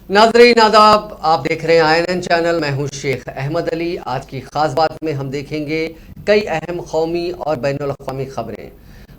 नाज़रीन आदाब, आप देख रहे हैं INN चैनल। मैं हूं शेख अहमद अली। आज की खास बात में हम देखेंगे कई अहम कौमी और बैनुल-अक़वामी खबरें।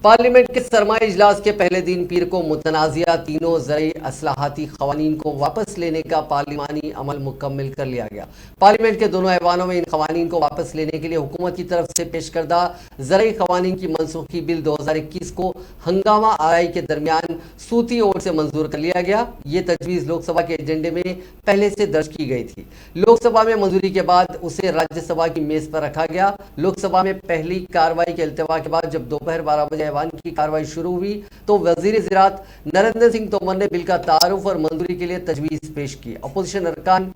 पार्लियामेंट के सरमाई इजलास के पहले दिन पीर को मुतनाज़िया तीनों ज़रई असलाहती क़वानीन को वापस लेने का पार्लिमानी अमल मुकम्मल कर लिया गया। पार्लियामेंट के दोनों ऐवानों में इन क़वानीन को वापस लेने के लिए हुकूमत की तरफ से पेश करदा ज़रई क़वानीन की मनसूखी बिल 2021 को हंगामा आराई के दरमियान सूती वोट से मंजूर कर लिया गया। ये तजवीज़ लोकसभा के एजेंडे में पहले से दर्ज की गई थी। लोकसभा में मंजूरी के बाद उसे राज्यसभा की मेज़ पर रखा गया। लोकसभा में पहली कार्रवाई के इल्तिवा के बाद जब दोपहर 12 बजे ऐवान की कार्रवाई शुरू हुई तो वज़ीर ज़राअत नरेंद्र सिंह तोमर ने बिल का तारुफ और मंजूरी के लिए तजवीज़ पेश की। अपोजिशन अरकान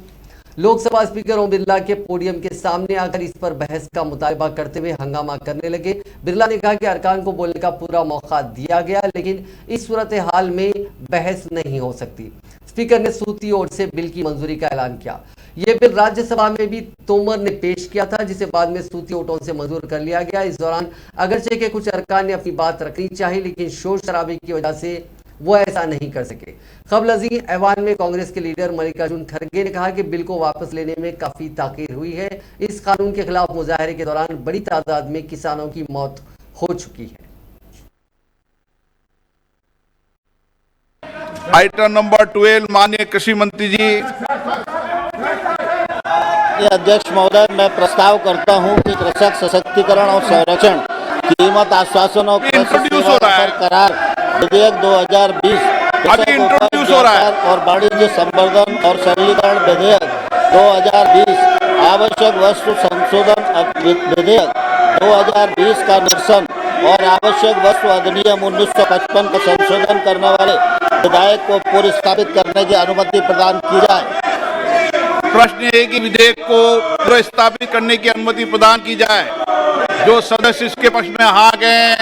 लोकसभा स्पीकर ओम बिरला के पोडियम के सामने आकर इस पर बहस का मुतालबा करते हुए हंगामा करने लगे। बिरला ने कहा कि अरकान को बोलने का पूरा मौका दिया गया, लेकिन इस सूरत हाल में बहस नहीं हो सकती। स्पीकर ने सूती वोट से बिल की मंजूरी का ऐलान किया। यह बिल राज्यसभा में भी तोमर ने पेश किया था, जिसे बाद में सूती वोटों से मंजूर कर लिया गया। इस दौरान अगरचे के कुछ अरकान ने अपनी बात रखनी चाहिए, लेकिन शोर शराबे की वजह से वो ऐसा नहीं कर सके। क़ब्ल ऐवान में कांग्रेस के लीडर मल्लिकार्जुन खड़गे ने कहा कि बिल को वापस लेने में काफ़ी ताख़ीर हुई है। इस कानून के खिलाफ मुजाहरे के दौरान बड़ी तादाद में किसानों की मौत हो चुकी है। आइटम नंबर 12 माननीय कृषि मंत्री जी। अध्यक्ष महोदय, मैं प्रस्ताव करता हूं कि कृषक सशक्तिकरण और संरक्षण, कीमत आश्वासन और करार विधेयक 2020 और वाणिज्य संवर्धन और सरलीकरण विधेयक 2020, आवश्यक वस्तु संशोधन विधेयक 2020 का निरसन और आवश्यक वस्तु अधिनियम 1955 का संशोधन करने वाले विधेयक को पुनर्स्थापित करने की अनुमति प्रदान की जाए। प्रश्न है कि विधेयक को पुनर्स्थापित करने की अनुमति प्रदान की जाए। जो सदस्य इसके पक्ष में हाँ गए,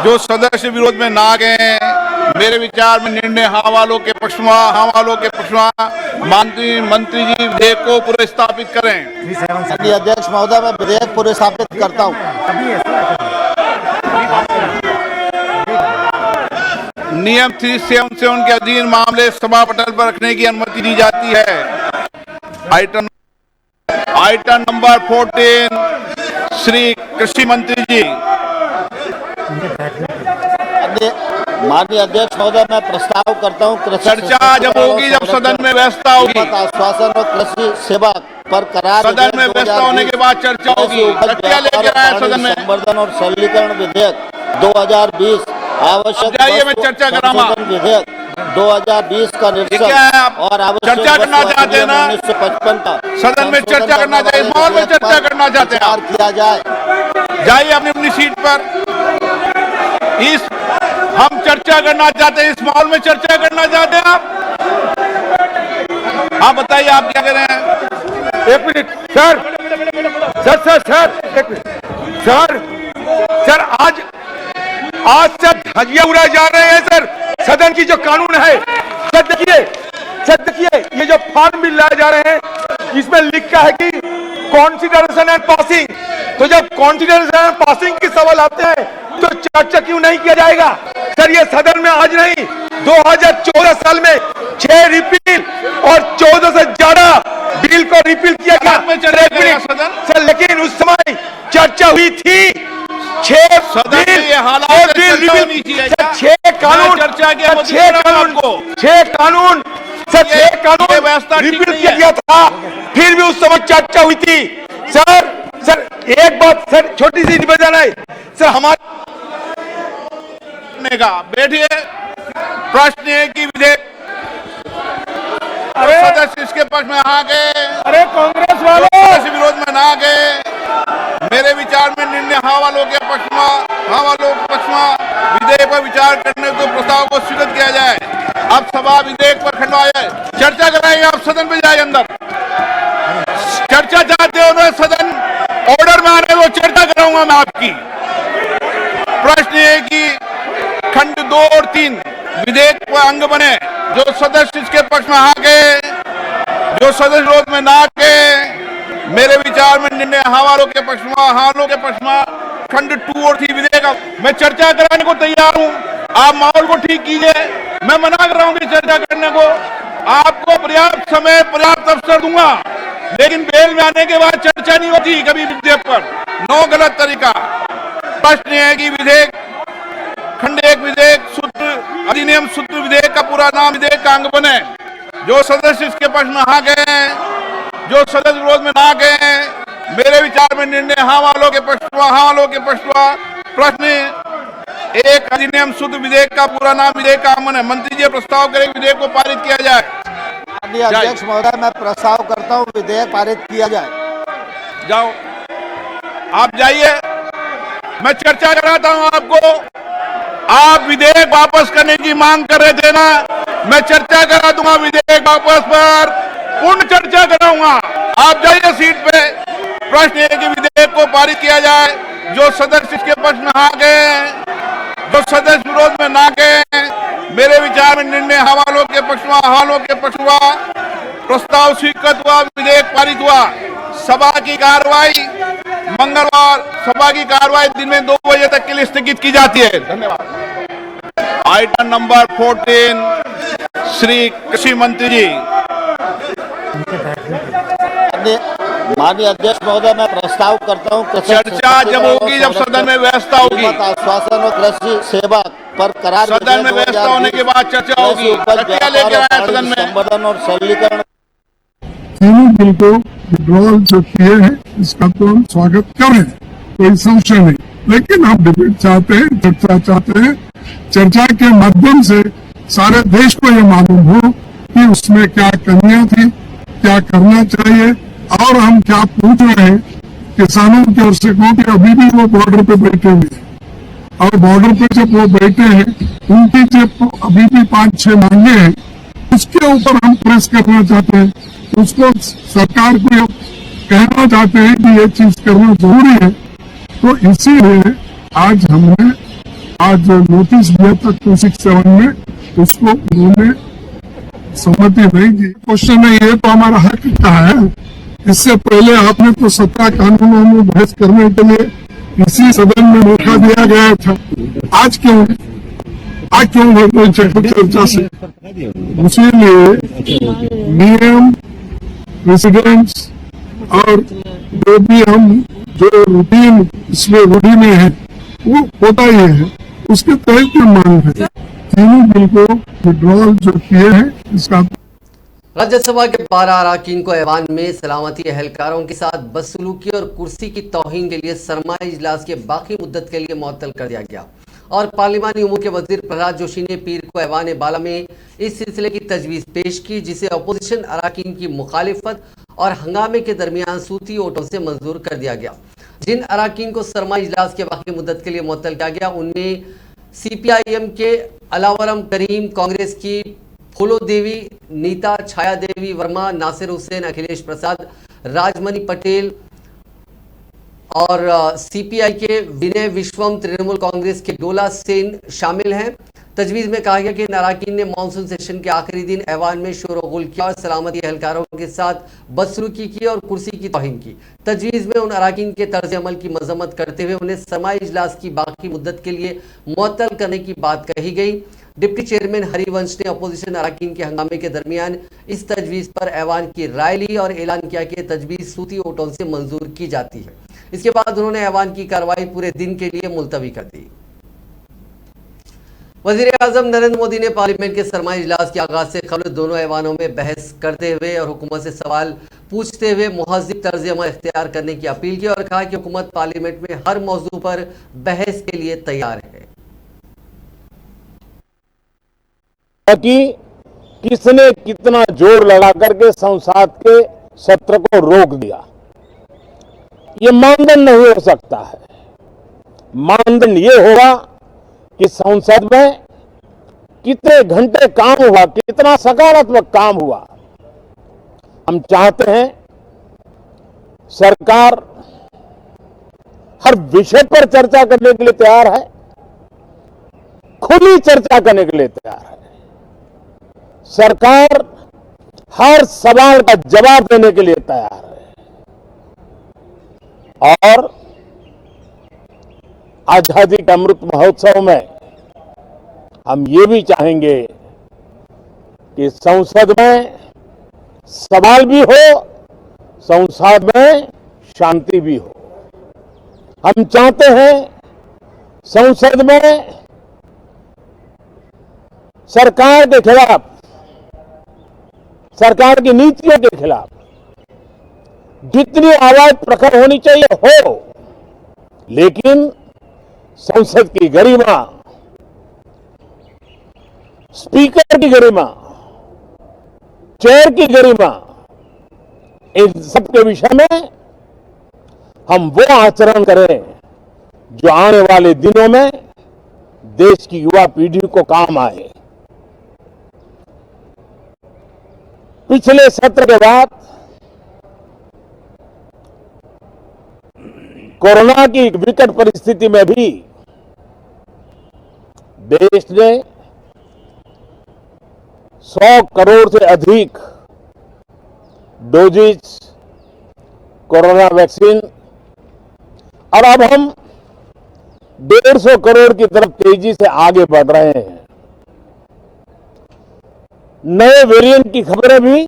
जो सदस्य विरोध में ना गए, मेरे विचार में निर्णय हाँ वालों के पक्ष में, मंत्री जी विधेयक को पुनर्स्थापित करें। अध्यक्ष महोदय, मैं विधेयक पुनर्स्थापित करता हूँ। नियम 377 के अधीन मामले सभा पटल पर रखने की अनुमति दी जाती है। आइटम नंबर 14 श्री कृषि मंत्री जी। माननीय अध्यक्ष महोदय, मैं प्रस्ताव करता हूँ चर्चा जब होगी, जब सदन में व्यवस्था होगी, आश्वासन और कृषि सेवा पर करार सदन में व्यवस्था होने के बाद चर्चा होगी। संवर्धन और सरलीकरण विधेयक 2020, आवश्यक मैं चर्चा कराऊंगा। विधेयक 2020 का निरसन और आवश्यक चर्चा करना चाहते हैं ना, 1955 का सदन में चर्चा करना चाहिए, इस माहौल में चर्चा करना चाहते हैं, किया जाए। जाइए अपनी अपनी सीट पर। हम चर्चा करना चाहते हैं, इस माहौल में चर्चा करना चाहते हैं आप बताइए, आप क्या कह रहे हैं? एक मिनट सर, एक मिनट सर, आज से धजिया उड़ाए जा रहे हैं सर। सदन की जो कानून है, सर देखिए, ये जो फॉर्म बिल लाए जा रहे हैं, इसमें लिखा है कि कॉन्सिडरेशन एंड पासिंग। तो जब कॉन्सिडरेशन एंड पासिंग के सवाल आते हैं तो चर्चा क्यों नहीं किया जाएगा सर? ये सदन में आज नहीं, 2014 साल में 6 रिपील और 14 से ज्यादा बिल को रिपील किया गया सर, लेकिन उस समय चर्चा हुई थी। 6 कानून रिपील किया गया था, फिर भी उस समय चर्चा हुई थी सर। एक बात सर, छोटी सी निवेदन है सर हमारे का। बैठिए। प्रश्न है कि विधेयक सदस्य इसके पक्ष में आ गए, अरे कांग्रेस वालों विरोध में ना गए। मेरे विचार में निर्णय हाँ वालों के पक्ष में विधेयक पर विचार करने को प्रस्ताव को स्वीकृत किया जाए। अब सभा विधेयक पर खंडवाए चर्चा कराएंगे। आप सदन में जाए, अंदर चर्चा चाहते हो, सदन ऑर्डर में आ रहे हो, चर्चा कराऊंगा मैं आपकी। प्रश्न है कि खंड 2 और 3 विधेयक पर अंग बने। जो सदस्य इसके पक्ष में आ गए, जो सदस्य विरोध में ना गए, मेरे विचार में निर्णय हाँ वालों के पक्ष में खंड 2 और 3 विधेयक। मैं चर्चा कराने को तैयार हूं, आप माहौल को ठीक कीजिए। मैं मना कर रहा हूं कि चर्चा करने को। आपको पर्याप्त समय पर्याप्त अवसर दूंगा, लेकिन बेल में आने के बाद चर्चा नहीं होती कभी विधेयक पर। नो, गलत तरीका। प्रश्न है कि विधेयक खंड 1 विधेयक सूत्र अधिनियम सूत्र विधेयक का पूरा नाम विधेयक का अंग बने। जो सदस्य इसके पक्ष में हाँ गए हैं, जो सदस्य विरोध में ना गए हैं, मेरे विचार में निर्णय हाँ वालों के पक्ष हुआ, हाँ वालों के पक्ष हुआ। प्रश्न 1 अधिनियम सूत्र विधेयक का पूरा नाम विधेयक का अंग बने। मंत्री जी प्रस्ताव करें विधेयक को पारित किया जाए। माननीय अध्यक्ष महोदय, मैं प्रस्ताव करता हूं विधेयक पारित किया जाए। जाओ, आप जाइए, मैं चर्चा कराता हूं आपको। आप विधेयक वापस करने की मांग कर रहे थे ना, मैं चर्चा करा दूंगा विधेयक वापस पर, पूर्ण चर्चा कराऊंगा। आप जाइए सीट पे। प्रश्न है कि विधेयक को पारित किया जाए। जो सदस्य इसके पक्ष में हाँ गए, जो सदस्य विरोध में ना गए, मेरे विचार में निर्णय हवालों के पक्ष हुआ, हवालों के पक्ष हुआ। प्रस्ताव स्वीकृत हुआ, विधेयक पारित हुआ। सभा की कार्रवाई मंगलवार, सभा की कार्रवाई दिन में 2 बजे तक के लिए स्थगित की जाती है। धन्यवाद। आइटम नंबर 14, श्री कृषि मंत्री जी। माननीय अध्यक्ष महोदय, मैं प्रस्ताव करता हूं चर्चा जब होगी जब सदन में व्यवस्था होगी। आश्वासन और कृषि सेवा पर करार सदन में व्यवस्था होने के बाद चर्चा होगी। चर्चा लेकर आए सदन में। संवर्धन और सरलीकरण तीनों बिल को विड्रॉल जो किए हैं इसका तो हम स्वागत करें, कोई संशय नहीं। लेकिन हम डिबेट चाहते हैं, चर्चा चाहते हैं। चर्चा के माध्यम से सारे देश को ये मालूम हो कि उसमें क्या कमियां थी, क्या करना चाहिए। और हम क्या पूछ रहे हैं किसानों की ओर से, क्योंकि अभी भी वो बॉर्डर पे बैठे हुए हैं, और बॉर्डर पे जब वो बैठे हैं उनकी जो अभी भी 5-6 मांगे हैं, उसके ऊपर हम प्रेस करना चाहते हैं। उसको सरकार को कहना चाहते हैं कि ये चीज करना जरूरी है। तो इसीलिए आज हमने नोटिस दिया था 267 में, उसको उन्होंने सहमति नहीं दी। क्वेश्चन है, ये तो हमारा हक का है। इससे पहले आपने तो 17 कानूनों में बहस करने के लिए इसी सदन में मौका दिया गया था। आज क्यों चर्चा से? इसीलिए नियम, प्रेसिडेंट्स और जो भी हम जो रूटीन इसमें रूढ़ी में है वो होता ही है, उसके तहत की मांग है। तीनों बिल को विड्रॉल जो किए हैं इसका। राज्यसभा के 12 अरकान को ऐवान में सलामती एहलकारों के साथ बदसलूकी और कुर्सी की तौहीन के लिए सरमाई इजलास के बाकी मुद्दत के लिए मुअत्तल कर दिया गया। और पार्लिमानी उमूर के वजीर प्रहलाद जोशी ने पीर को ऐवान बाला में इस सिलसिले की तजवीज़ पेश की, जिसे अपोजिशन अरकान की मुखालिफत और हंगामे के दरमियान सूती वोटों से मंजूर कर दिया गया। जिन अरकान को सरमाई इजलास के बाकी मुद्दत के लिए मुअत्तल किया गया उनमें CPIM के अलावरम करीम, कांग्रेस की फूलो देवी, नीता, छाया देवी वर्मा, नासिर हुसैन, अखिलेश प्रसाद, राजमणि पटेल और CPI के विनय विश्वम, तृणमूल कांग्रेस के डोला सेन शामिल हैं। तजवीज़ में कहा गया कि अरकान ने मानसून सेशन के आखिरी दिन ऐवान में शोर-ओ-गुल किया और सलामती एहलकारों के साथ बदसलूकी की और कुर्सी की तौहीन की। तजवीज़ में उन अरकान के तर्ज अमल की मजम्मत करते हुए उन्हें सरमाई इजलास की बाकी मुद्दत के लिए मुअत्तल करने की बात कही गई। डिप्टी चेयरमैन हरिवंश ने अपोजिशन अरकान के हंगामे के दरमियान इस तजवीज़ पर ऐवान की राय ली और ऐलान किया कि तजवीज़ सूती वोटों से मंजूर की जाती है। इसके बाद उन्होंने ऐवान की कार्रवाई पूरे दिन के लिए मुलतवी कर दी। वज़ीर-ए-आज़म नरेंद्र मोदी ने पार्लियामेंट के सरमाई इजलास के आगाज से कबल दोनों ऐवानों में बहस करते हुए और हुकूमत से सवाल पूछते हुए मुहज़्ज़िब तर्ज अमल इख्तियार करने की अपील की और कहा कि हुकूमत पार्लियामेंट में हर मौजू पर बहस के लिए तैयार है। कि किसने कितना जोर लगा करके संसद के सत्र को रोक दिया, ये मानदंड नहीं हो सकता है। मानदंड ये होगा कि संसद में कितने घंटे काम हुआ, कितना सकारात्मक काम हुआ। हम चाहते हैं सरकार हर विषय पर चर्चा करने के लिए तैयार है, खुली चर्चा करने के लिए तैयार है। सरकार हर सवाल का जवाब देने के लिए तैयार है और आजादी का अमृत महोत्सव में हम ये भी चाहेंगे कि संसद में सवाल भी हो, संसद में शांति भी हो। हम चाहते हैं संसद में सरकार के खिलाफ, सरकार की नीतियों के खिलाफ जितनी आवाज प्रखर होनी चाहिए हो, लेकिन संसद की गरिमा, स्पीकर की गरिमा, चेयर की गरिमा, इन सब के विषय में हम वो आचरण करें जो आने वाले दिनों में देश की युवा पीढ़ी को काम आए। पिछले सत्र के बाद कोरोना की विकट परिस्थिति में भी देश ने 100 करोड़ से अधिक डोजेज कोरोना वैक्सीन, और अब हम 150 करोड़ की तरफ तेजी से आगे बढ़ रहे हैं। नए वेरिएंट की खबरें भी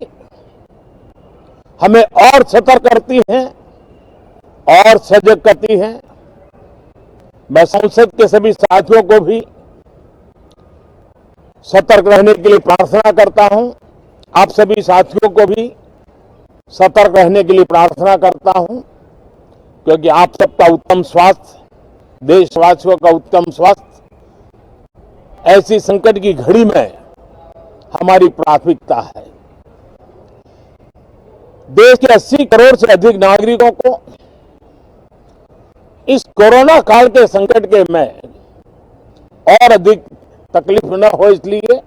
हमें और सतर्क करती हैं और सजग करती हैं। मैं संसद के सभी साथियों को भी सतर्क रहने के लिए प्रार्थना करता हूं। आप सभी साथियों को भी सतर्क रहने के लिए प्रार्थना करता हूं, क्योंकि आप सबका उत्तम स्वास्थ्य, देशवासियों का उत्तम स्वास्थ्य ऐसी संकट की घड़ी में हमारी प्राथमिकता है। देश के 80 करोड़ से अधिक नागरिकों को इस कोरोना काल के संकट के में और अधिक तकलीफ न हो, इसलिए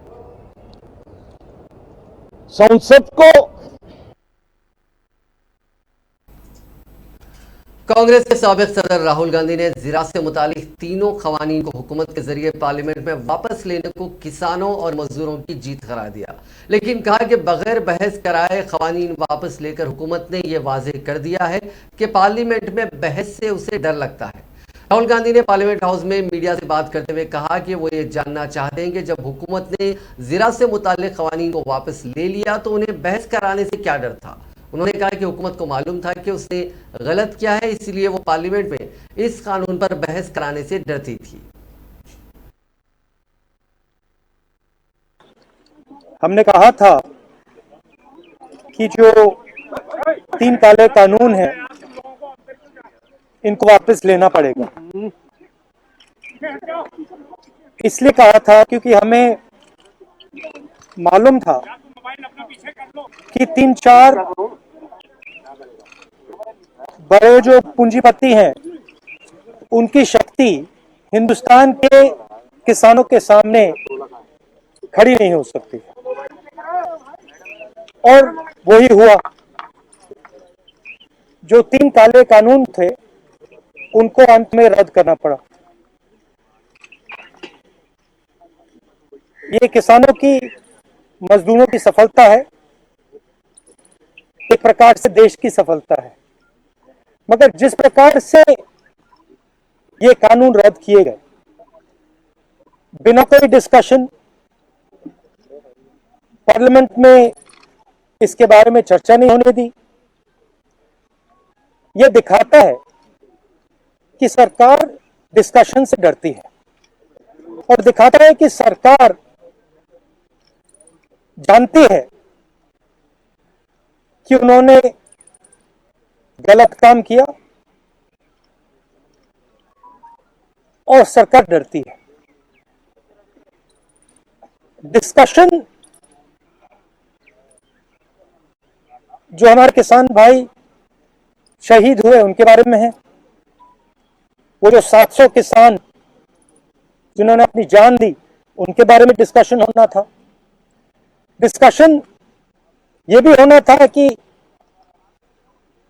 संसद को कांग्रेस के साबिक सदर राहुल गांधी ने ज़िरा से मुतालिक तीनों खवानीन को हुकूमत के जरिए पार्लियामेंट में वापस लेने को किसानों और मजदूरों की जीत करार दिया, लेकिन कहा कि बगैर बहस कराए खवानीन वापस लेकर हुकूमत ने यह वाज़ेह कर दिया है कि पार्लियामेंट में बहस से उसे डर लगता है। राहुल गांधी ने पार्लियामेंट हाउस में मीडिया से बात करते हुए कहा कि वो ये जानना चाहते हैं कि जब हुकूमत ने ज़िरा से मुतालिक खवानीन को वापस ले लिया तो उन्हें बहस कराने से क्या डर था। उन्होंने कहा कि हुकूमत को मालूम था कि उसने गलत किया है, इसलिए वो पार्लियामेंट में इस कानून पर बहस कराने से डरती थी। हमने कहा था कि जो 3 काले कानून हैं इनको वापस लेना पड़ेगा। इसलिए कहा था क्योंकि हमें मालूम था कि 3-4 बड़े जो पूंजीपति हैं उनकी शक्ति हिंदुस्तान के किसानों के सामने खड़ी नहीं हो सकती, और वही हुआ। जो 3 काले कानून थे उनको अंत में रद्द करना पड़ा। ये किसानों की, मजदूरों की सफलता है, एक प्रकार से देश की सफलता है। मगर जिस प्रकार से ये कानून रद्द किए गए, बिना कोई डिस्कशन, पार्लियामेंट में इसके बारे में चर्चा नहीं होने दी, यह दिखाता है कि सरकार डिस्कशन से डरती है, और दिखाता है कि सरकार जानती है कि उन्होंने गलत काम किया और सरकार डरती है। डिस्कशन जो हमारे किसान भाई शहीद हुए उनके बारे में है, वो जो 700 किसान जिन्होंने अपनी जान दी उनके बारे में डिस्कशन होना था। डिस्कशन ये भी होना था कि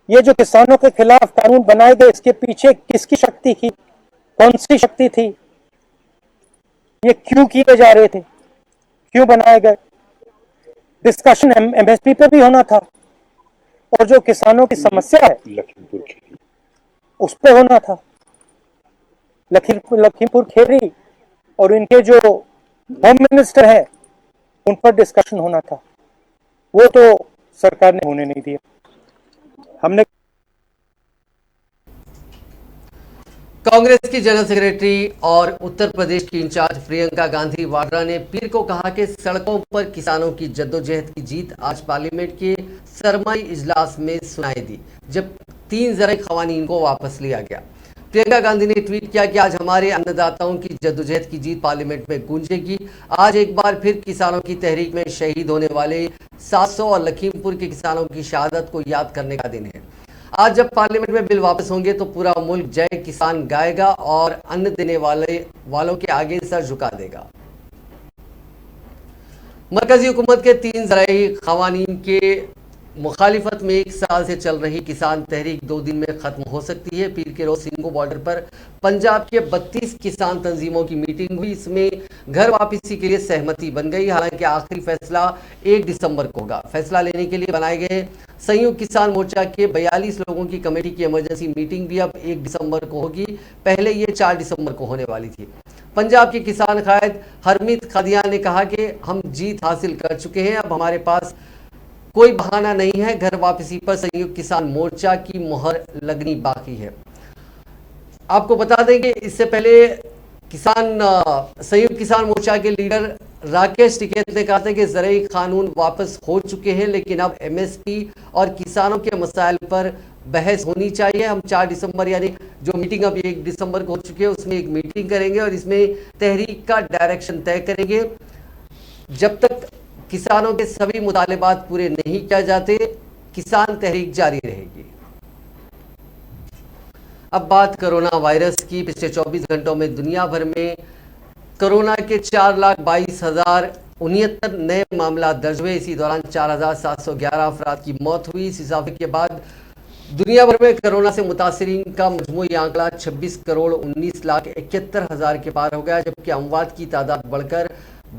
ये जो किसानों के खिलाफ कानून बनाए गए इसके पीछे किसकी शक्ति थी, कौन सी शक्ति थी, ये क्यों किए जा रहे थे, क्यों बनाए गए। डिस्कशन एमएसपी पे भी होना था, और जो किसानों की समस्या है उस पे होना था। लखीमपुर खीरी और इनके जो होम मिनिस्टर हैं उन पर डिस्कशन होना था, वो तो सरकार ने होने नहीं दिया। हमने कांग्रेस की जनरल सेक्रेटरी और उत्तर प्रदेश की इंचार्ज प्रियंका गांधी वाड्रा ने पीर को कहा कि सड़कों पर किसानों की जद्दोजहद की जीत आज पार्लियामेंट के सरमाई इजलास में सुनाई दी, जब 3 ज़राई क़वानीन को वापस लिया गया। प्रियंका गांधी ने ट्वीट किया कि आज हमारे अन्नदाताओं की जद्दोजहद की जीत पार्लियामेंट में गूंजेगी। आज एक बार फिर किसानों की तहरीक में शहीद होने वाले 700 और लखीमपुर के किसानों की शहादत को याद करने का दिन है। आज जब पार्लियामेंट में बिल वापस होंगे तो पूरा मुल्क जय किसान गाएगा और अन्न देने वालों के आगे सर झुका देगा। मरकजी हुकूमत के 3 ज़राई क़वानीन के मुखालिफत में 1 साल से चल रही किसान तहरीक 2 दिन में खत्म हो सकती है। पीर के रोज सिंगो बॉर्डर पर पंजाब के 32 किसान तंजीमों की मीटिंग हुई। इसमें घर वापसी के लिए सहमति बन गई। हालांकि आखिरी फैसला 1 दिसंबर को होगा। फैसला लेने के लिए बनाए गए संयुक्त किसान मोर्चा के 42 लोगों की कमेटी की इमरजेंसी मीटिंग भी अब 1 दिसंबर को होगी। पहले ये 4 दिसंबर को होने वाली थी। पंजाब के किसान कायद हरमीत खादियान ने कहा कि हम जीत हासिल कर चुके हैं, अब हमारे पास कोई बहाना नहीं है। घर वापसी पर संयुक्त किसान मोर्चा की मुहर लगनी बाकी है। आपको बता दें कि इससे पहले संयुक्त किसान मोर्चा के लीडर राकेश टिकैत ने कहा था कि ज़राई कानून वापस हो चुके हैं, लेकिन अब MSP और किसानों के मसाइल पर बहस होनी चाहिए। हम 4 दिसंबर यानी जो मीटिंग अब 1 दिसंबर को हो चुकी है उसमें एक मीटिंग करेंगे और इसमें तहरीक का डायरेक्शन तय करेंगे। जब तक किसानों के सभी मुतालिबात पूरे नहीं किए जाते, किसान तहरीक जारी रहेगी। अब बात कोरोना वायरस की। पिछले 24 घंटों में दुनिया भर में कोरोना के 4,22,069 नए मामला दर्ज हुए। इसी दौरान 4,711 अफराद की मौत हुई। इस इजाफे के बाद दुनिया भर में कोरोना से मुतासरीन का मजमूई आंकड़ा 26,19,71,000 के पार हो गया, जबकि अमवात की तादाद बढ़कर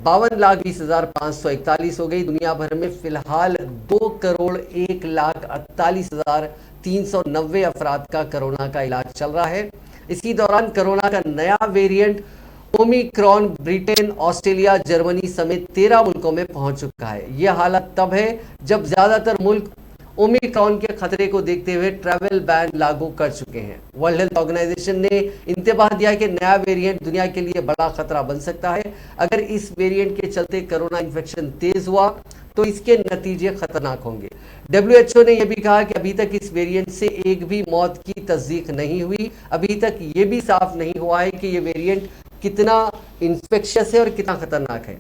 52,20,541 हो गई। दुनिया भर में फिलहाल 2,01,48,390 अफराद का कोरोना का इलाज चल रहा है। इसी दौरान कोरोना का नया variant Omicron Britain, Australia, Germany समेत 13 मुल्कों में पहुंच चुका है। यह हालत तब है जब ज्यादातर मुल्क ओमिक्रॉन के खतरे को देखते हुए ट्रैवल बैन लागू कर चुके हैं। वर्ल्ड हेल्थ ऑर्गेनाइजेशन ने इंतबाह दिया कि नया वेरिएंट दुनिया के लिए बड़ा खतरा बन सकता है। अगर इस वेरिएंट के चलते कोरोना इन्फेक्शन तेज हुआ तो इसके नतीजे खतरनाक होंगे। WHO ने यह भी कहा कि अभी तक इस वेरिएंट से एक भी मौत की तस्दीक नहीं हुई। अभी तक ये भी साफ नहीं हुआ है कि यह वेरिएंट कितना इन्फेक्शियस है और कितना खतरनाक है।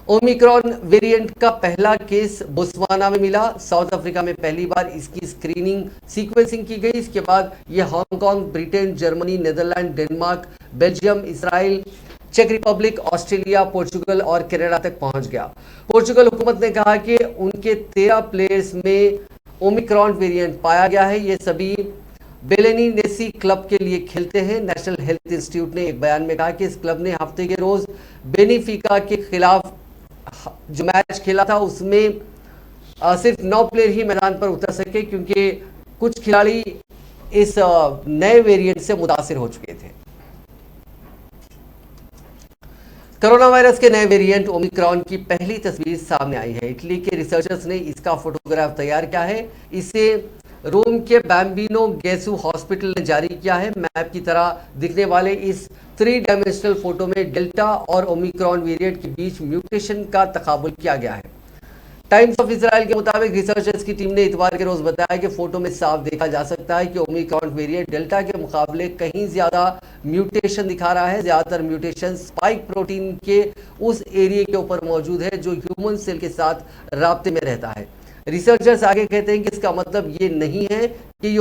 ओमिक्रॉन वेरिएंट का पहला केस बोत्सवाना में मिला। साउथ अफ्रीका में पहली बार इसकी सीक्वेंसिंग की गई। इसके बाद यह Hong Kong, Britain, Germany, Netherland, Denmark, Belgium, Israel, चेक रिपब्लिक, ऑस्ट्रेलिया, पोर्चुगल और कनाडा तक पहुंच गया। पोर्चुगल हुकूमत ने कहा कि उनके 13 प्लेयर्स में ओमिक्रॉन वेरिएंट पाया गया है। ये सभी बेलेनीनेसी क्लब के लिए खेलते हैं। नेशनल हेल्थ इंस्टीट्यूट ने एक बयान में कहा कि इस क्लब ने हफ्ते के रोज बेनिफिका के खिलाफ जो मैच खेला था उसमें सिर्फ 9 प्लेयर ही मैदान पर उतर सके, क्योंकि कुछ खिलाड़ी इस नए वेरिएंट से मुतासिर हो चुके थे। कोरोना वायरस के नए वेरिएंट ओमिक्रॉन की पहली तस्वीर सामने आई है। इटली के रिसर्चर्स ने इसका फोटोग्राफ तैयार किया है। इसे रोम के बैम्बिनो गेसू हॉस्पिटल ने जारी किया है। मैप की तरह दिखने वाले इस 3 डायमेंशनल फोटो में डेल्टा और ओमिक्रॉन वेरिएंट के बीच म्यूटेशन का तकाबुल किया गया है। टाइम्स ऑफ इजराइल के मुताबिक रिसर्चर्स की टीम ने इतवार के रोज बताया कि फोटो में साफ देखा जा सकता है कि ओमिक्रॉन वेरिएंट डेल्टा के मुकाबले कहीं ज्यादा म्यूटेशन दिखा रहा है। ज्यादातर म्यूटेशन स्पाइक प्रोटीन के उस एरिया के ऊपर मौजूद है जो ह्यूमन सेल के साथ राब्ते में रहता है। रिसर्चर्स आगे कहते हैं कि इसका मतलब ये नहीं है कि ये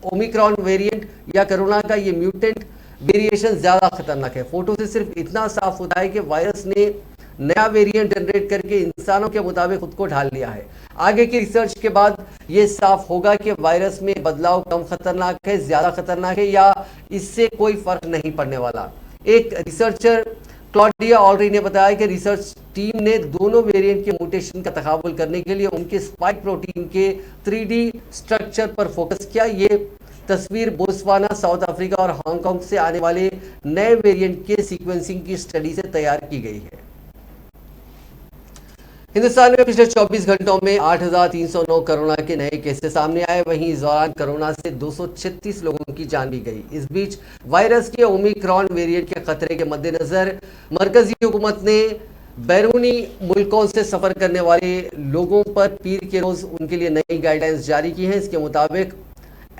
ओमिक्रॉन वेरिएंट या कोरोना का ये म्यूटेंट वेरिएशन ज्यादा खतरनाक है। फोटो से सिर्फ इतना साफ होता है कि वायरस ने नया वेरिएंट जनरेट करके इंसानों के मुताबिक खुद को ढाल लिया है। आगे की रिसर्च के बाद ये साफ होगा कि वायरस में बदलाव कम खतरनाक है, ज्यादा खतरनाक है या इससे कोई फर्क नहीं पड़ने वाला। एक रिसर्चर क्लॉडिया ऑलरी ने बताया कि रिसर्च टीम ने दोनों वेरिएंट के म्यूटेशन का तकाबुल करने के लिए उनके स्पाइक प्रोटीन के 3D स्ट्रक्चर पर फोकस किया। ये तस्वीर बोत्सवाना, साउथ अफ्रीका और हांगकांग से आने वाले नए वेरिएंट के सीक्वेंसिंग की स्टडी से तैयार की गई है। हिंदुस्तान में पिछले 24 घंटों में 8,309 कोरोना के नए केसेस सामने आए। वहीं इस दौरान कोरोना से 236 लोगों की जान भी गई। इस बीच वायरस के ओमिक्रॉन वेरिएंट के खतरे के मद्देनजर मरकजी हुकूमत ने बैरूनी मुल्कों से सफर करने वाले लोगों पर पीर के रोज उनके लिए नई गाइडलाइंस जारी की हैं। इसके मुताबिक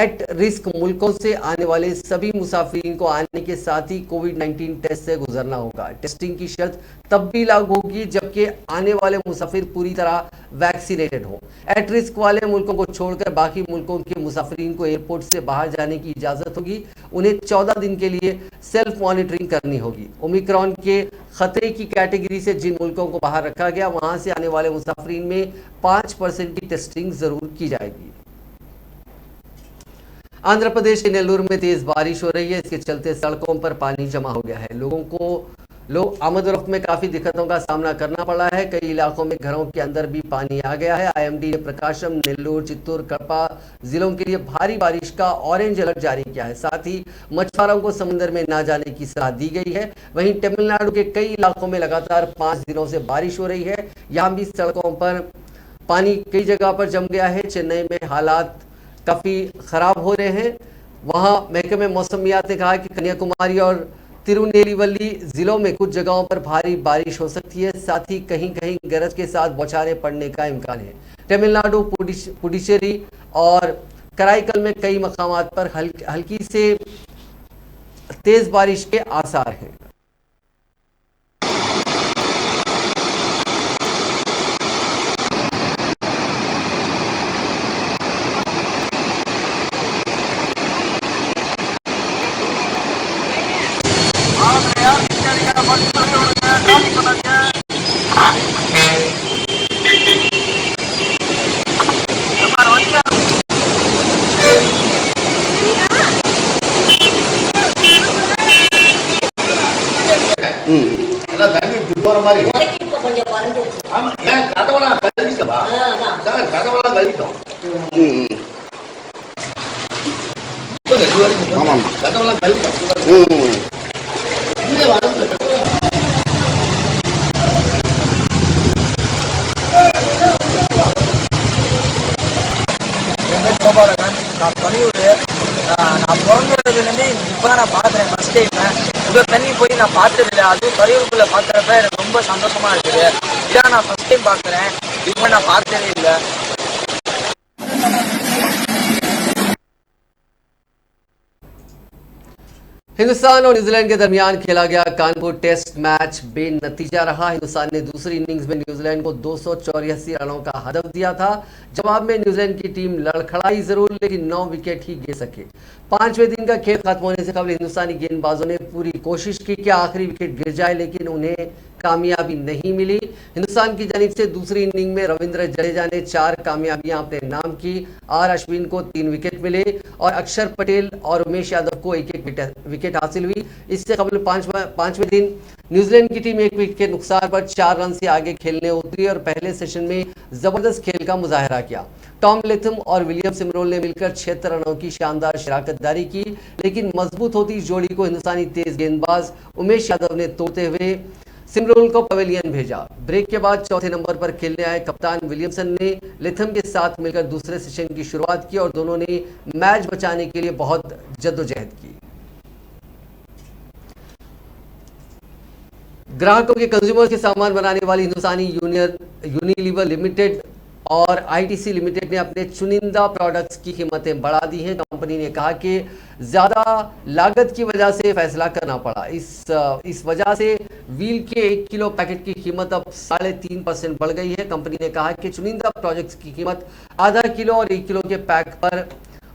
एट रिस्क मुल्कों से आने वाले सभी मुसाफिरीन को आने के साथ ही कोविड-19 टेस्ट से गुजरना होगा। टेस्टिंग की शर्त तब भी लागू होगी जबकि आने वाले मुसाफिर पूरी तरह वैक्सीनेटेड हो। एट रिस्क वाले मुल्कों को छोड़कर बाकी मुल्कों के मुसाफिरीन को एयरपोर्ट से बाहर जाने की इजाजत होगी। उन्हें 14 दिन के लिए सेल्फ मॉनिटरिंग करनी होगी। ओमिक्रॉन के खतरे की कैटेगरी से जिन मुल्कों को बाहर रखा गया वहां से आने वाले मुसाफिरीन में 5% की टेस्टिंग जरूर की जाएगी। आंध्र प्रदेश के नेल्लूर में तेज बारिश हो रही है। इसके चलते सड़कों पर पानी जमा हो गया है। लोग आमद रफ्त में काफी दिक्कतों का सामना करना पड़ा है। कई इलाकों में घरों के अंदर भी पानी आ गया है। आईएमडी ने प्रकाशम, नेल्लूर, चित्तूर, कड़पा जिलों के लिए भारी बारिश का ऑरेंज अलर्ट जारी किया है। साथ ही मछुआरों को समुद्र में न जाने की सलाह दी गई है। वहीं तमिलनाडु के कई इलाकों में लगातार 5 दिनों से बारिश हो रही है। यहाँ भी सड़कों पर पानी कई जगह पर जम गया है। चेन्नई में हालात काफ़ी ख़राब हो रहे हैं। वहाँ महकमे मौसमियात ने कहा कि कन्याकुमारी और तिरुनेलवेली ज़िलों में कुछ जगहों पर भारी बारिश हो सकती है। साथ ही कहीं कहीं गरज के साथ बौछारें पड़ने का इम्कान है। तमिलनाडु, पुडुचेरी और कराईकल में कई मकामात पर हल्की से तेज़ बारिश के आसार हैं। நான் பிறந்ததுலேருந்து இப்போ தான் நான் பார்க்குறேன் ஃபஸ்ட் டைம். இவ்வளோ தண்ணி போய் நான் பார்த்ததில்லை. அதுவும் கரையூருக்குள்ளே பார்க்குறப்ப எனக்கு ரொம்ப சந்தோஷமாக இருக்குது. இதான் நான் ஃபஸ்ட் டைம் பார்க்குறேன். இப்போ நான் பார்த்ததே இல்லை. हिंदुस्तान और न्यूजीलैंड के दरमियान खेला गया कानपुर टेस्ट मैच बेनतीजा रहा। हिंदुस्तान ने दूसरी इनिंग्स में न्यूजीलैंड को 284 रनों का हदफ दिया था। जवाब में न्यूजीलैंड की टीम लड़खड़ाई जरूर लेकिन 9 विकेट ही गिर सके। 5वें दिन का खेल खत्म होने से कबल हिंदुस्तानी गेंदबाजों ने पूरी कोशिश की कि आखिरी विकेट गिर जाए लेकिन उन्हें कामयाबी नहीं मिली। हिंदुस्तान की जानिब से दूसरी इनिंग में रविंद्र जडेजा ने 4 कामयाबियां अपने नाम की। आर अश्विन को 3 विकेट मिले और अक्षर पटेल और उमेश यादव को एक विकेट हासिल हुई। इससे कबल पांचवें दिन न्यूजीलैंड की टीम 1 विकेट के नुकसान पर 4 रन से आगे खेलने उतरी और पहले सेशन में जबरदस्त खेल का मुजाहरा किया। टॉम लेथम और विलियम सिमरोल ने मिलकर 76 रनों की शानदार शराकतदारी की लेकिन मजबूत होती इस जोड़ी को हिंदुस्तानी तेज गेंदबाज उमेश यादव ने तोड़ते हुए सिमरोल को पवेलियन भेजा। ब्रेक के बाद चौथे नंबर पर खेलने आए कप्तान विलियमसन ने लेथम के साथ मिलकर दूसरे सेशन की शुरुआत की और दोनों ने मैच बचाने के लिए बहुत जद्दोजहद की। ग्राहकों के कंज्यूमर्स के सामान बनाने वाली हिंदुस्तानी यूनिलीवर लिमिटेड और आईटीसी लिमिटेड ने अपने चुनिंदा प्रोडक्ट्स की कीमतें बढ़ा दी हैं। कंपनी ने कहा कि ज़्यादा लागत की वजह से फैसला करना पड़ा। इस वजह से व्हील के 1 किलो पैकेट की कीमत अब 3.5% बढ़ गई है। कंपनी ने कहा कि चुनिंदा प्रोडक्ट्स की कीमत आधा किलो और 1 किलो के पैक पर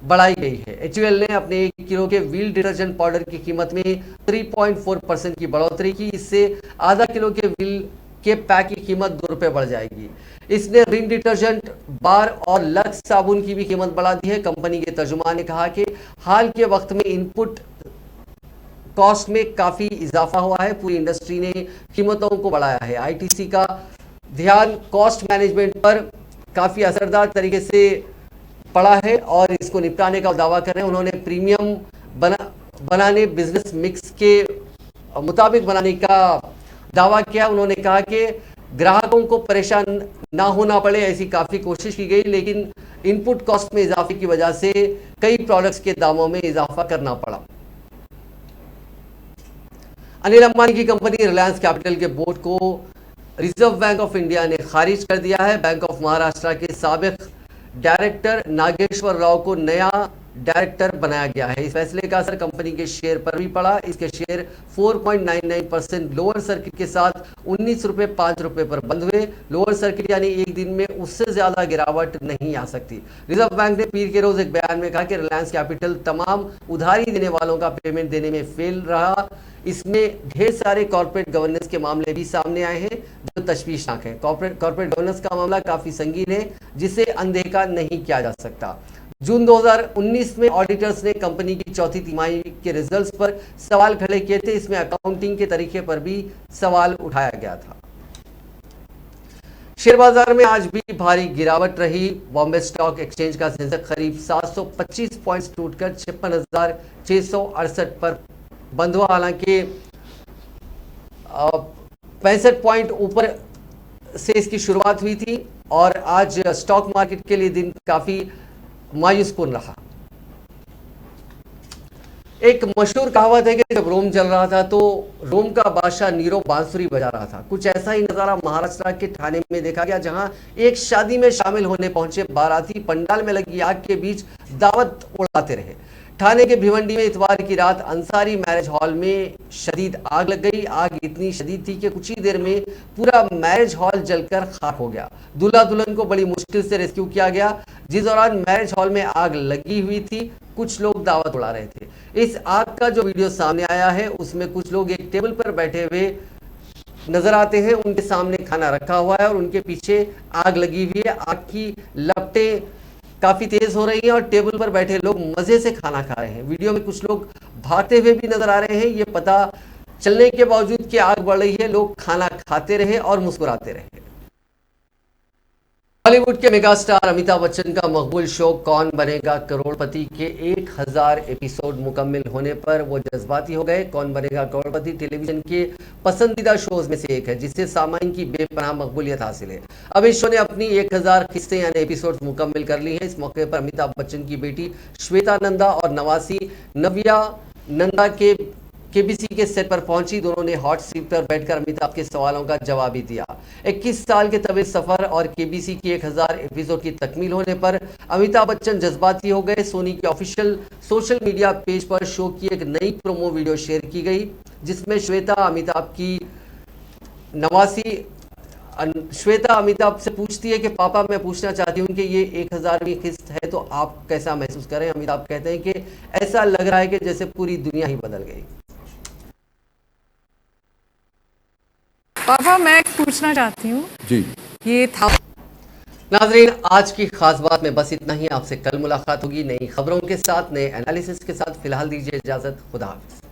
बढ़ाई गई है। एचयूएल ने अपने 1 किलो के व्हील डिटर्जेंट पाउडर की कीमत में 3.4% की बढ़ोतरी की। इससे आधा किलो के व्हील के पैक की कीमत 2 रुपये बढ़ जाएगी। इसने रिन डिटर्जेंट, बार और लक्स साबुन की भी कीमत बढ़ा दी है। कंपनी के तर्जुमान ने कहा कि हाल के वक्त में इनपुट कॉस्ट में काफ़ी इजाफा हुआ है। पूरी इंडस्ट्री ने कीमतों को बढ़ाया है। आईटीसी का ध्यान कॉस्ट मैनेजमेंट पर काफ़ी असरदार तरीके से पड़ा है और इसको निपटाने का दावा कर रहे हैं। उन्होंने प्रीमियम बनाने, बिजनेस मिक्स के मुताबिक बनाने का दावा किया। उन्होंने कहा कि ग्राहकों को परेशान ना होना पड़े ऐसी काफ़ी कोशिश की गई, लेकिन इनपुट कॉस्ट में इजाफे की वजह से कई प्रोडक्ट्स के दामों में इजाफा करना पड़ा। अनिल अंबानी की कंपनी रिलायंस कैपिटल के बोर्ड को रिजर्व बैंक ऑफ इंडिया ने खारिज कर दिया है। बैंक ऑफ महाराष्ट्र के साबिक डायरेक्टर नागेश्वर राव को नया डायरेक्टर बनाया गया है। इस फैसले का असर कंपनी के शेयर पर भी पड़ा। इसके शेयर 4.99% लोअर सर्किट के साथ 19 रुपये 5 रुपये पर बंद हुए। लोअर सर्किट यानी एक दिन में उससे ज्यादा गिरावट नहीं आ सकती। रिजर्व बैंक ने पीर के रोज एक बयान में कहा कि रिलायंस कैपिटल तमाम उधारी देने वालों का पेमेंट देने में फेल रहा। इसमें ढेर सारे कॉर्पोरेट गवर्नेंस के मामले भी सामने आए हैं जो तशवीशनाक है। कॉर्पोरेट गवर्नेंस का मामला काफी संगीन है जिसे अनदेखा नहीं किया जा सकता। जून 2019 में ऑडिटर्स ने कंपनी की चौथी तिमाही के रिजल्ट्स पर सवाल खड़े किए थे। इसमें अकाउंटिंग के तरीके पर भी सवाल उठाया गया था। शेयर बाजार में आज भी भारी गिरावट रही। बॉम्बे स्टॉक एक्सचेंज का सेंसेक्स करीब 725 पॉइंट्स टूटकर 56,668 पर बंद हुआ। हालांकि 65 पॉइंट ऊपर से इसकी शुरुआत हुई थी और आज स्टॉक मार्केट के लिए दिन काफी मायूसकुन रहा। एक मशहूर कहावत है कि जब रोम जल रहा था तो रोम का बादशाह नीरो बांसुरी बजा रहा था। कुछ ऐसा ही नजारा महाराष्ट्र के ठाणे में देखा गया, जहां एक शादी में शामिल होने पहुंचे बाराती पंडाल में लगी आग के बीच दावत उड़ाते रहे। ठाणे के भिवंडी में इतवार की रात अंसारी मैरिज हॉल में शदीद आग लग गई। आग इतनी शदीद थी कि कुछ ही देर में पूरा मैरिज हॉल जलकर खाक हो गया। दूल्हा दुल्हन को बड़ी मुश्किल से रेस्क्यू किया गया। जिस दौरान मैरिज हॉल में आग लगी हुई थी, कुछ लोग दावत उड़ा रहे थे। इस आग का जो वीडियो सामने आया है उसमें कुछ लोग एक टेबल पर बैठे हुए नजर आते हैं। उनके सामने खाना रखा हुआ है और उनके पीछे आग लगी हुई है। आग की लपटें काफी तेज हो रही हैं और टेबल पर बैठे लोग मजे से खाना खा रहे हैं। वीडियो में कुछ लोग भागते हुए भी नजर आ रहे हैं। ये पता चलने के बावजूद कि आग बढ़ रही है, लोग खाना खाते रहे और मुस्कुराते रहे। बॉलीवुड के मेगास्टार अमिताभ बच्चन का मकबूल शो कौन बनेगा करोड़पति के 1000 एपिसोड मुकम्मिल होने पर वो जज्बाती हो गए। कौन बनेगा करोड़पति टेलीविजन के पसंदीदा शोज में से एक है जिससे सामाइन की बेपनाह मकबूलियत हासिल है। अब इस शो ने अपनी 1000 किस्तें यानी एपिसोड मुकम्मिल कर ली हैं। इस मौके पर अमिताभ बच्चन की बेटी श्वेता नंदा और नवासी नव्या नंदा के केबीसी के सेट पर पहुंची। दोनों ने हॉट सीट पर बैठकर अमिताभ के सवालों का जवाब भी दिया। 21 साल के तवील सफर और केबीसी की 1000 एपिसोड की तकमील होने पर अमिताभ बच्चन जज्बाती हो गए। सोनी के ऑफिशियल सोशल मीडिया पेज पर शो की एक नई प्रोमो वीडियो शेयर की गई जिसमें श्वेता अमिताभ से पूछती है कि पापा, मैं पूछना चाहती हूँ कि ये 1000वीं किस्त है तो आप कैसा महसूस करें। अमिताभ कहते हैं कि ऐसा लग रहा है कि जैसे पूरी दुनिया ही बदल गई। पापा, मैं पूछना चाहती हूँ जी, ये था। नाजरीन, आज की खास बात में बस इतना ही। आपसे कल मुलाकात होगी नई खबरों के साथ, नए एनालिसिस के साथ। फिलहाल दीजिए इजाजत। खुदा हाफिज।